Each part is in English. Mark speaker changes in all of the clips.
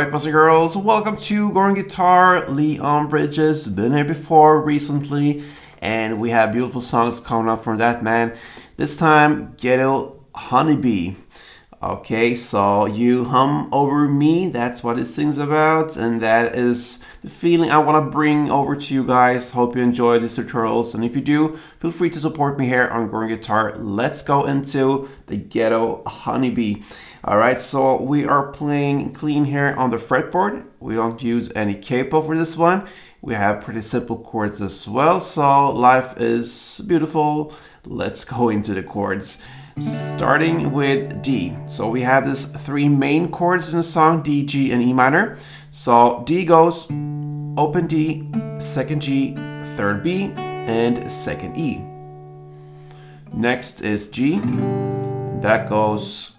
Speaker 1: Alright, boys and girls, welcome to Going Guitar. Leon Bridges, been here before recently, and we have beautiful songs coming up from that man. This time, Ghetto Honeybee. Okay, so you hum over me, that's what it sings about, and that is the feeling I want to bring over to you guys. Hope you enjoy these tutorials, and if you do, feel free to support me here on Growing Guitar. Let's go into the Ghetto Honeybee. Alright, so we are playing clean here on the fretboard. We don't use any capo for this one. We have pretty simple chords as well, so life is beautiful. Let's go into the chords. Starting with D. So we have these three main chords in the song, D, G, and E minor. So D goes open D, second G, third B, and second E. Next is G. That goes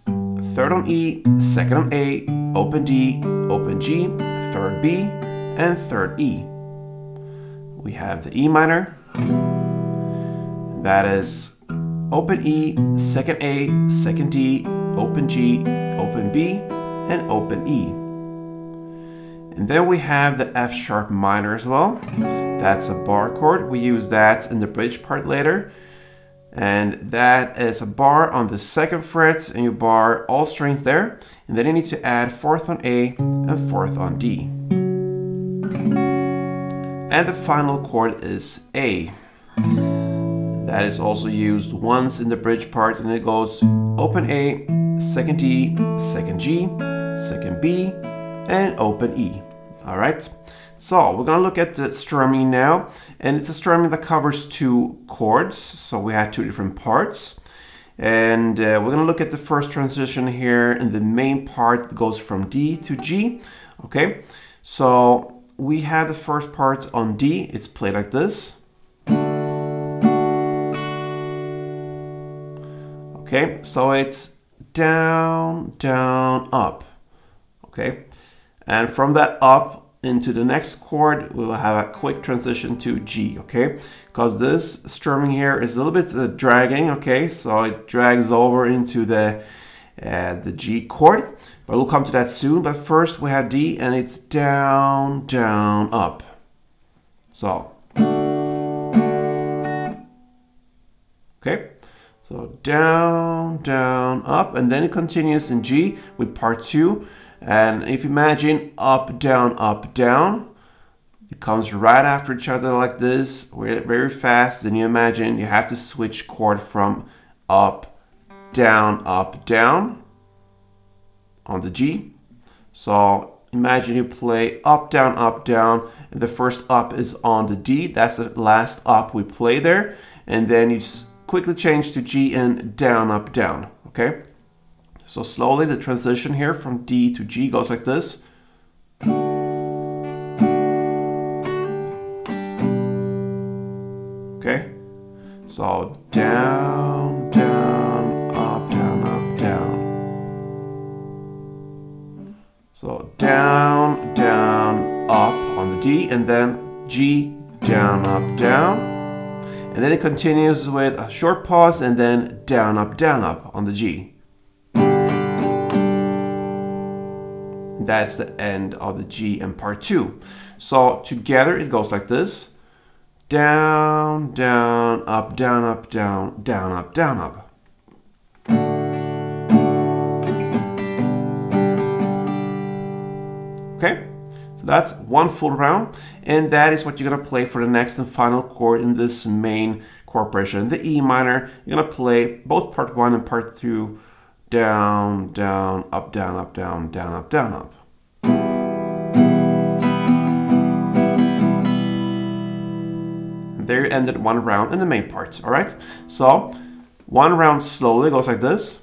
Speaker 1: third on E, second on A, open D, open G, third B, and third E. We have the E minor. That is open E, second A, second D, open G, open B, and open E. And then we have the F sharp minor as well. That's a bar chord. We use that in the bridge part later. And that is a bar on the second fret, and you bar all strings there. And then you need to add fourth on A and fourth on D. And the final chord is A. That is also used once in the bridge part, and it goes open A, second D, second G, second B, and open E. Alright, so we're gonna look at the strumming now, and it's a strumming that covers two chords, so we have two different parts. And we're gonna look at the first transition here, and the main part goes from D to G. Okay, so we have the first part on D, it's played like this. Okay, so it's down, down, up. Okay, and from that up into the next chord, we will have a quick transition to G. Okay, because this strumming here is a little bit dragging. Okay, so it drags over into the G chord, but we'll come to that soon. But first we have D, and it's down, down, up. So, okay. So down, down, up, and then it continues in G with part 2. And if you imagine up, down, it comes right after each other like this, very fast. Then you imagine you have to switch chord from up, down on the G. So imagine you play up, down, and the first up is on the D. That's the last up we play there. And then you quickly change to G and down, up, down. Okay, so slowly the transition here from D to G goes like this. Okay, so down, down, up, down. So down, down, up on the D, and then G, down, up. And then it continues with a short pause, and then down, up on the G. That's the end of the G in part 2. So together it goes like this. Down, down, up, down, up. Okay? So that's one full round, and that is what you're going to play for the next and final chord in this main chord progression. The E minor, you're going to play both part 1 and part 2, down, down, up. And there you ended one round in the main parts, alright? So, one round slowly goes like this.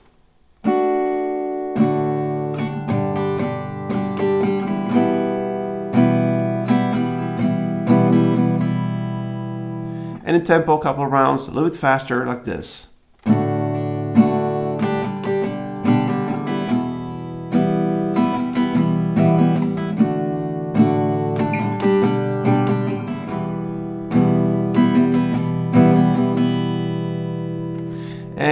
Speaker 1: And in tempo, a couple of rounds, a little bit faster, like this.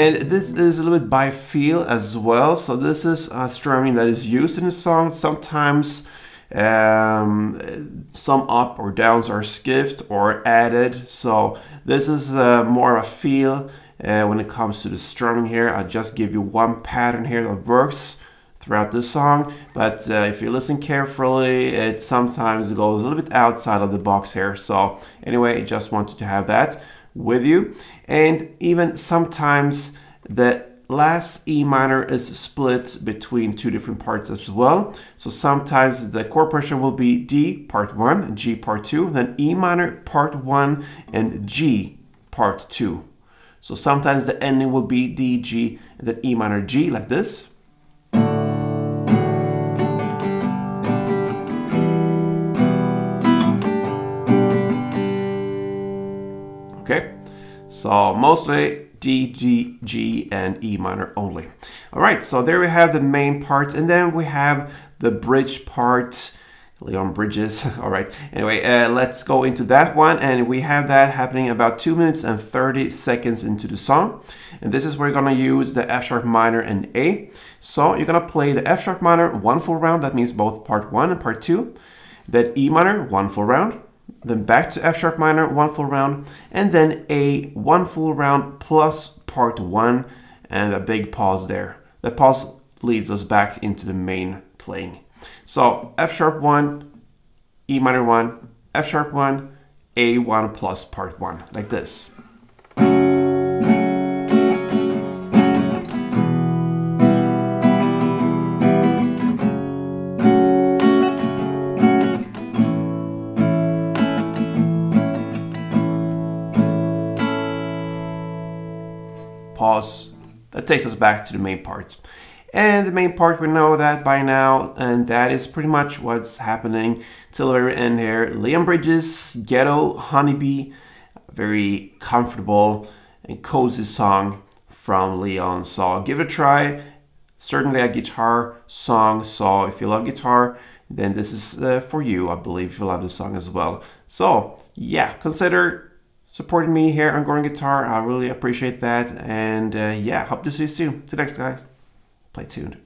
Speaker 1: And this is a little bit by feel as well. So this is a strumming that is used in the song. Sometimes some up or downs are skipped or added. So this is more of a feel when it comes to the strumming here. I'll just give you one pattern here that works throughout the song, but if you listen carefully, it sometimes goes a little bit outside of the box here. So anyway, I just wanted to have that with you. And even sometimes the last E minor is split between two different parts as well. So sometimes the chord progression will be D part 1, G part 2, then E minor part 1 and G part 2. So sometimes the ending will be D, G, and then E minor, G, like this. Okay, so mostly D, G, G, and E minor only. All right, so there we have the main part, and then we have the bridge part, Leon Bridges. All right, anyway, let's go into that one, and we have that happening about 2 minutes and 30 seconds into the song. And this is where you're gonna use the F sharp minor and A. So you're gonna play the F sharp minor 1 full round, that means both part 1 and part 2, then E minor 1 full round, then back to F sharp minor 1 full round, and then A 1 full round plus part 1, and a big pause there. The pause leads us back into the main playing. So F sharp 1, E minor 1, F sharp 1, A1 plus part 1, like this. Pause. That takes us back to the main part. And the main part, we know that by now, and that is pretty much what's happening till the very end here. Leon Bridges, Ghetto Honeybee, a very comfortable and cozy song from Leon. So give it a try. Certainly a guitar song, so if you love guitar, then this is for you, I believe, if you love the song as well. So yeah, consider supporting me here on Going Guitar. I really appreciate that. And yeah, hope to see you soon. Till next, guys. Play tuned.